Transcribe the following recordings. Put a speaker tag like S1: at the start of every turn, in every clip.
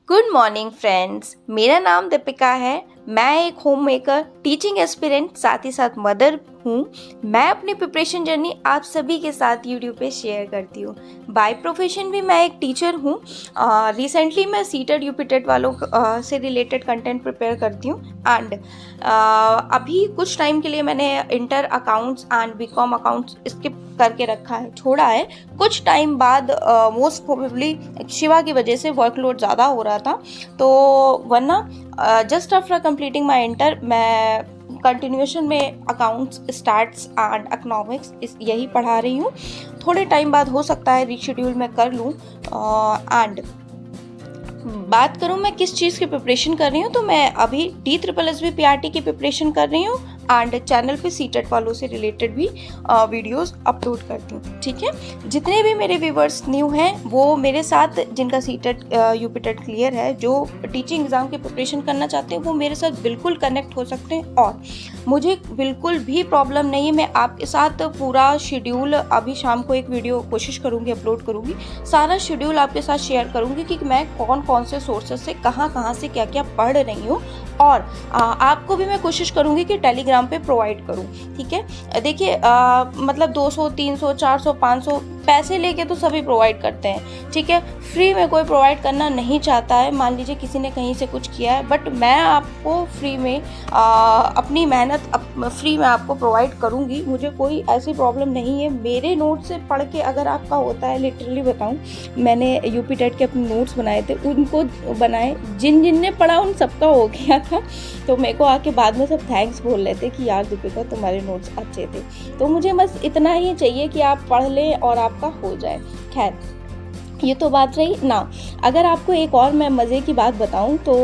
S1: Good morning friends. मेरा नाम दीपिका है। मैं एक होम मेकर, टीचिंग एस्पिरेंट, साथ ही साथ मदर हूँ। मैं अपनी प्रिपरेशन जर्नी आप सभी के साथ यूट्यूब पे शेयर करती हूँ। बाय प्रोफेशन भी मैं एक टीचर हूँ। रिसेंटली मैं सीटेड यूपीटेड वालों से रिलेटेड कंटेंट प्रिपेयर करती हूँ। एंड अभी कुछ टाइम के लिए मैंने inter accounts and BCom accounts skip करके रखा है, छोड़ा है। कुछ टाइम बाद मोस्ट प्रोबेबली शिवा की वजह से वर्कलोड ज़्यादा हो रहा था, तो वरना just after completing my inter मैं कंटिन्यूएशन में अकाउंट्स, स्टैट्स एंड इकोनॉमिक्स यही पढ़ा रही हूँ। थोड़े टाइम बाद हो सकता है रीशेड्यूल मैं कर लूँ। एंड बात करूँ मैं किस चीज़ की प्रिपरेशन कर रही हूँ, तो मैं अभी DSSB-PRT की प्रिपरेशन कर रही हूँ एंड चैनल पे सीटेट वालों से रिलेटेड भी वीडियोस अपलोड करती हूँ। ठीक है, जितने भी मेरे व्यूवर्स न्यू हैं वो मेरे साथ, जिनका सीटेट यूपीटेट क्लियर है, जो टीचिंग एग्ज़ाम की प्रिपरेशन करना चाहते हैं, वो मेरे साथ बिल्कुल कनेक्ट हो सकते हैं। और मुझे बिल्कुल भी प्रॉब्लम नहीं है, मैं आपके साथ पूरा शेड्यूल, अभी शाम को एक वीडियो कोशिश करूँगी अपलोड करूँगी, सारा शेड्यूल आपके साथ शेयर करूँगी कि मैं कौन कौन से सोर्सेज से कहाँ से क्या क्या पढ़ रही हूँ। और आपको भी मैं कोशिश करूँगी कि टेलीग्राम पे प्रोवाइड करूँ। ठीक है, देखिए मतलब 200, 300, 400, 500 पैसे लेके तो सभी प्रोवाइड करते हैं। ठीक है, फ्री में कोई प्रोवाइड करना नहीं चाहता है। मान लीजिए किसी ने कहीं से कुछ किया है, बट मैं आपको फ्री में अपनी मेहनत फ्री में आपको प्रोवाइड करूँगी। मुझे कोई ऐसी प्रॉब्लम नहीं है। मेरे नोट से पढ़ के अगर आपका होता है, लिटरली बताऊँ, मैंने यूपीटेट के अपने नोट्स बनाए थे, उनको बनाए, जिन जिन ने पढ़ा उन सबका हो गया था। तो मेरे को आके बाद में सब थैंक्स बोल लेते कि यार दीपिका तुम्हारे नोट्स अच्छे थे। तो मुझे बस इतना ही चाहिए कि आप पढ़ लें और आपका हो जाए। खैर, ये तो बात रही ना। अगर आपको एक और मैं मज़े की बात बताऊं तो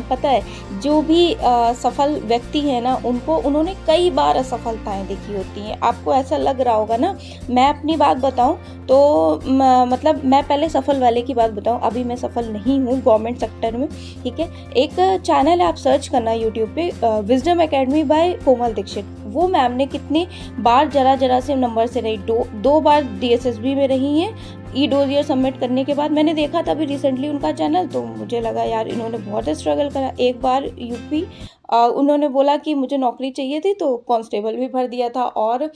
S1: पता है, जो भी सफल व्यक्ति है ना, उन्होंने कई बार असफलताएं देखी होती हैं। आपको ऐसा लग रहा होगा ना। मैं अपनी बात बताऊं तो मतलब मैं पहले सफल वाले की बात बताऊं। अभी मैं सफल नहीं हूं गवर्नमेंट सेक्टर में। ठीक है, एक चैनल है, आप सर्च करना यूट्यूब पे, विजडम एकेडमी बाय कोमल दीक्षित। वो मैम ने कितनी बार जरा से नंबर से रही, दो बार DSSB में रही हैं। ई-डोजियर सबमिट करने के बाद मैंने देखा था अभी रिसेंटली उनका चैनल, तो मुझे लगा यार इन्होंने बहुत स्ट्रगल करा। एक बार यूपी उन्होंने बोला कि मुझे नौकरी चाहिए थी, तो कांस्टेबल भी भर दिया था, और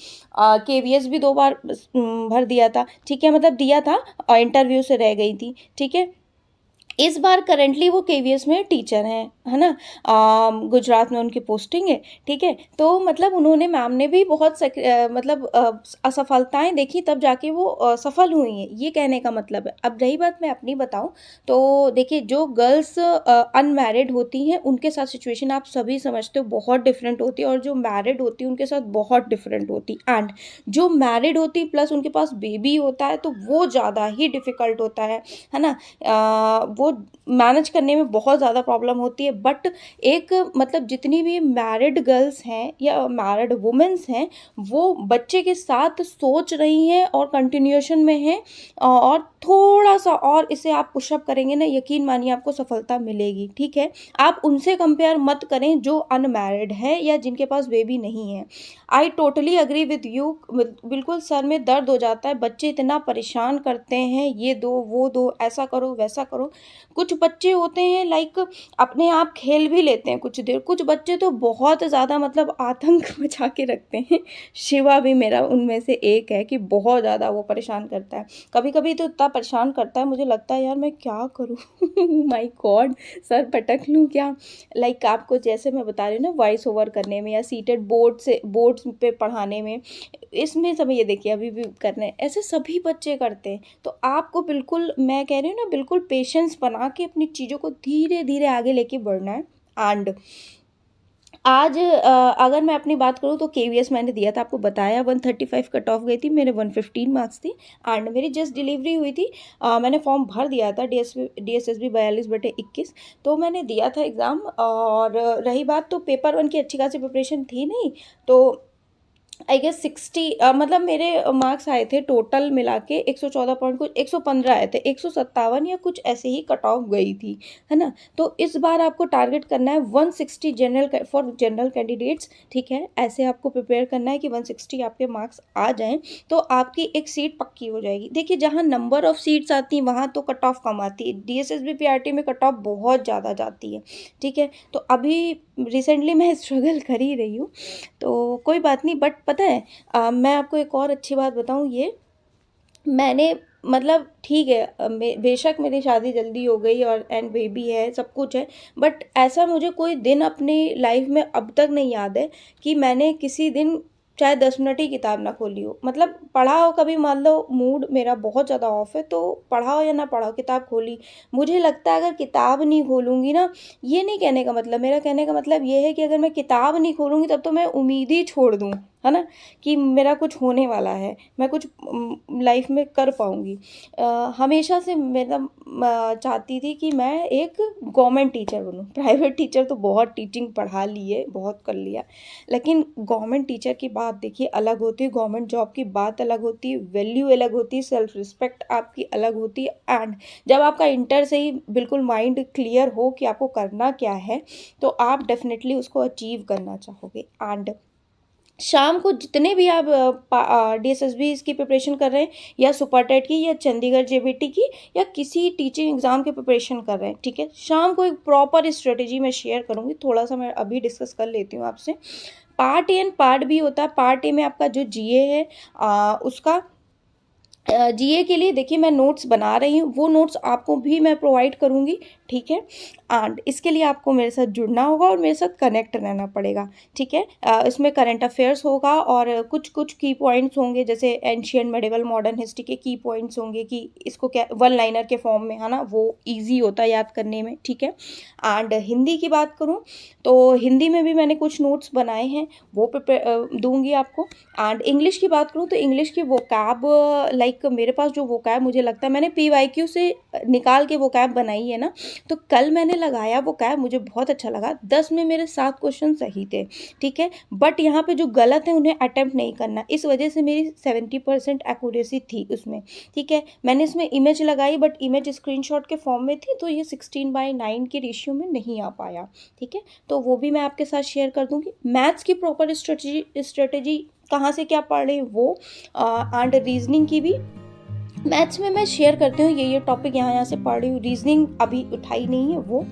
S1: KVS भी 2 बार भर दिया था। ठीक है, मतलब दिया था, इंटरव्यू से रह गई थी। ठीक है, इस बार करेंटली वो KVS में टीचर हैं, है ना। गुजरात में उनकी पोस्टिंग है। ठीक है, तो मतलब उन्होंने, मैम ने भी बहुत मतलब असफलताएं देखी, तब जाके वो सफल हुई हैं। ये कहने का मतलब है। अब रही बात मैं अपनी बताऊं, तो देखिए, जो गर्ल्स अनमैरिड होती हैं उनके साथ सिचुएशन आप सभी समझते हो बहुत डिफरेंट होती है, और जो मैरिड होती है उनके साथ बहुत डिफरेंट होती। एंड जो मैरिड होती प्लस उनके पास बेबी होता है, तो वो ज़्यादा ही डिफ़िकल्ट होता है ना। वो मैनेज करने में बहुत ज़्यादा प्रॉब्लम होती है। बट एक मतलब जितनी भी मैरिड गर्ल्स हैं या मैरिड वुमेन्स हैं, वो बच्चे के साथ सोच रही हैं और कंटिन्यूएशन में हैं, और थोड़ा सा और इसे आप पुशअप करेंगे ना, यकीन मानिए आपको सफलता मिलेगी। ठीक है, आप उनसे कंपेयर मत करें जो अनमैरिड है या जिनके पास बेबी नहीं है। I totally agree with you. बिल्कुल सर में दर्द हो जाता है, बच्चे इतना परेशान करते हैं, ये दो वो दो, ऐसा करो वैसा करो। कुछ बच्चे होते हैं लाइक अपने आप खेल भी लेते हैं कुछ देर, कुछ बच्चे तो बहुत ज़्यादा मतलब आतंक मचा के रखते हैं। शिवा भी मेरा उनमें से एक है कि बहुत ज़्यादा वो परेशान करता है। कभी कभी तो इतना परेशान करता है, मुझे लगता है यार मैं क्या करूँ। माय गॉड, सर पटक लूँ क्या। लाइक आपको जैसे मैं बता रही हूँ ना, वॉइस ओवर करने में या सीटेड बोर्ड्स पे पढ़ाने में, इसमें सब ये देखिए अभी भी करने, ऐसे सभी बच्चे करते हैं। तो आपको बिल्कुल, मैं कह रही हूँ ना, बिल्कुल पेशेंस बना के अपनी चीज़ों को धीरे धीरे आगे लेके बढ़ना है। एंड आज अगर मैं अपनी बात करूँ तो KVS मैंने दिया था, आपको बताया, 135 कट ऑफ गई थी, मेरे 115 मार्क्स थी। एंड मेरी जस्ट डिलीवरी हुई थी। मैंने फॉर्म भर दिया था, DSSB 42/21। तो मैंने दिया था एग्ज़ाम। और रही बात, तो पेपर 1 की अच्छी खासी प्रिपरेशन थी नहीं, तो आई गेस 60 मतलब मेरे मार्क्स आए थे टोटल मिला के 114 पॉइंट कुछ 115 आए थे, 157 या कुछ ऐसे ही कट ऑफ गई थी, है ना। तो इस बार आपको टारगेट करना है 160 जनरल फॉर जनरल कैंडिडेट्स, ठीक है। ऐसे आपको प्रिपेयर करना है कि 160 आपके मार्क्स आ जाएं तो आपकी एक सीट पक्की हो जाएगी। देखिए जहाँ नंबर ऑफ सीट्स आती हैं वहाँ तो कट ऑफ कम आती है, DSSB PRT में कट ऑफ बहुत ज़्यादा जाती है, ठीक है। तो अभी रिसेंटली मैं स्ट्रगल कर ही रही हूँ, तो कोई बात नहीं। बट पता है मैं आपको एक और अच्छी बात बताऊँ, ये मैंने मतलब ठीक है बेशक मेरी शादी जल्दी हो गई और एंड बेबी है, सब कुछ है, बट ऐसा मुझे कोई दिन अपनी लाइफ में अब तक नहीं याद है कि मैंने किसी दिन चाहे 10 मिनट ही किताब ना खोली हो। मतलब पढ़ा हो कभी, मान लो मूड मेरा बहुत ज़्यादा ऑफ है तो पढ़ा हो या ना पढ़ा हो किताब खोली। मुझे लगता है अगर किताब नहीं खोलूँगी ना, ये नहीं कहने का मतलब, मेरा कहने का मतलब ये है कि अगर मैं किताब नहीं खोलूँगी तब तो मैं उम्मीद ही छोड़ दूँ, है ना, कि मेरा कुछ होने वाला है, मैं कुछ लाइफ में कर पाऊँगी। हमेशा से चाहती थी कि मैं एक गवर्नमेंट टीचर बनूँ। प्राइवेट टीचर तो बहुत टीचिंग पढ़ा ली है, बहुत कर लिया, लेकिन गवर्नमेंट टीचर की बात देखिए अलग होती है, गवर्नमेंट जॉब की बात अलग होती है, वैल्यू अलग होती है, सेल्फ रिस्पेक्ट आपकी अलग होती है। एंड जब आपका इंटर से ही बिल्कुल माइंड क्लियर हो कि आपको करना क्या है तो आप डेफिनेटली उसको अचीव करना चाहोगे। एंड शाम को जितने भी आप DSSB की प्रिपरेशन कर रहे हैं या सुपर टेट की या चंडीगढ़ JBT की या किसी टीचिंग एग्ज़ाम की प्रिपरेशन कर रहे हैं, ठीक है, शाम को एक प्रॉपर स्ट्रेटेजी मैं शेयर करूँगी। थोड़ा सा मैं अभी डिस्कस कर लेती हूँ आपसे। Part A and part B होता है। पार्ट ए में आपका जो GA है उसका GA के लिए देखिए मैं नोट्स बना रही हूँ, वो नोट्स आपको भी मैं प्रोवाइड करूँगी, ठीक है। एंड इसके लिए आपको मेरे साथ जुड़ना होगा और मेरे साथ कनेक्ट रहना पड़ेगा, ठीक है। इसमें करंट अफेयर्स होगा और कुछ कुछ की पॉइंट्स होंगे, जैसे एंशियंट मेडिवल मॉडर्न हिस्ट्री के की पॉइंट्स होंगे कि इसको क्या 1 लाइनर के फॉर्म में, है ना, वो ईजी होता है याद करने में, ठीक है। एंड हिंदी की बात करूँ तो हिंदी में भी मैंने कुछ नोट्स बनाए हैं, वो दूंगी आपको। एंड इंग्लिश की बात करूँ तो इंग्लिश की वोकैब लाइक मेरे पास जो वोकैब मुझे लगता है मैंने PYQ से निकाल के वोकैब बनाई है ना, तो कल मैंने लगाया वोकैब, मुझे बहुत अच्छा लगा। 10 में मेरे 7 क्वेश्चन सही थे, ठीक है। बट यहाँ पे जो गलत है उन्हें अटेम्प्ट नहीं करना, इस वजह से मेरी 70% एक्यूरेसी थी उसमें, ठीक है। मैंने इसमें इमेज लगाई बट इमेज स्क्रीनशॉट के फॉर्म में थी तो ये 16:9 के रेशियो में नहीं आ पाया, ठीक है। तो वो भी मैं आपके साथ शेयर कर दूंगी। मैथ्स की प्रॉपर स्ट्रेटेजी कहाँ से क्या पढ़ रही हूँ वो, एंड रीजनिंग की भी मैथ्स में मैं शेयर करती हूँ, ये टॉपिक यहाँ से पढ़ रही हूँ। रीजनिंग अभी उठाई नहीं है वो।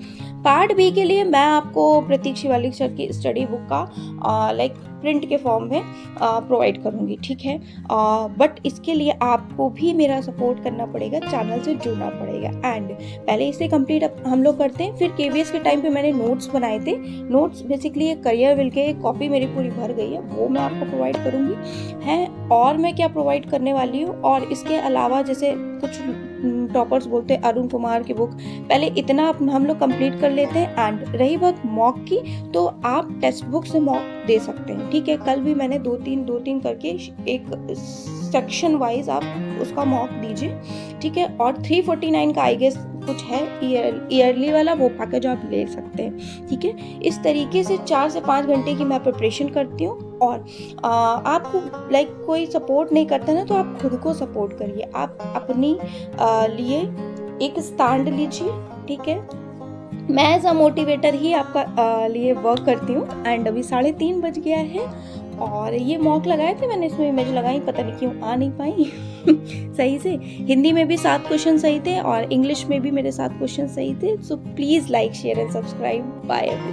S1: पार्ट बी के लिए मैं आपको प्रतीक शिवालिक सर की स्टडी बुक का लाइक प्रिंट के फॉर्म में प्रोवाइड करूँगी, ठीक है। बट इसके लिए आपको भी मेरा सपोर्ट करना पड़ेगा, चैनल से जुड़ना पड़ेगा। एंड पहले इसे कंप्लीट हम लोग करते हैं, फिर KVS के टाइम पे मैंने नोट्स बनाए थे। नोट्स बेसिकली एक करियर विल के कॉपी मेरी पूरी भर गई है, वो मैं आपको प्रोवाइड करूँगी है। और मैं क्या प्रोवाइड करने वाली हूँ, और इसके अलावा जैसे कुछ टॉपर्स बोलते हैं अरुण कुमार की बुक, पहले इतना हम लोग कंप्लीट कर लेते हैं। एंड रही बात मॉक की, तो आप टेक्स्ट बुक से मॉक दे सकते हैं, ठीक है। कल भी मैंने दो तीन करके एक सेक्शन वाइज आप उसका मॉक दीजिए, ठीक है। और 349 का आई गेस कुछ है ईयरली वाला, वो पैकेज आप ले सकते हैं, ठीक है। इस तरीके से 4 से 5 घंटे की मैं प्रिपरेशन करती हूँ। और आपको लाइक कोई सपोर्ट नहीं करता ना, तो आप खुद को सपोर्ट करिए, आप अपनी लिए एक स्टैंड लीजिए, ठीक है। मैं एज अ मोटिवेटर ही आपका लिए वर्क करती हूँ। एंड अभी 3:30 बज गया है और ये मॉक लगाए थे मैंने, इसमें इमेज लगाई, पता नहीं क्यों आ नहीं पाई सही से। हिंदी में भी 7 क्वेश्चन सही थे और इंग्लिश में भी मेरे 7 क्वेश्चन सही थे। So please like share and subscribe. Bye.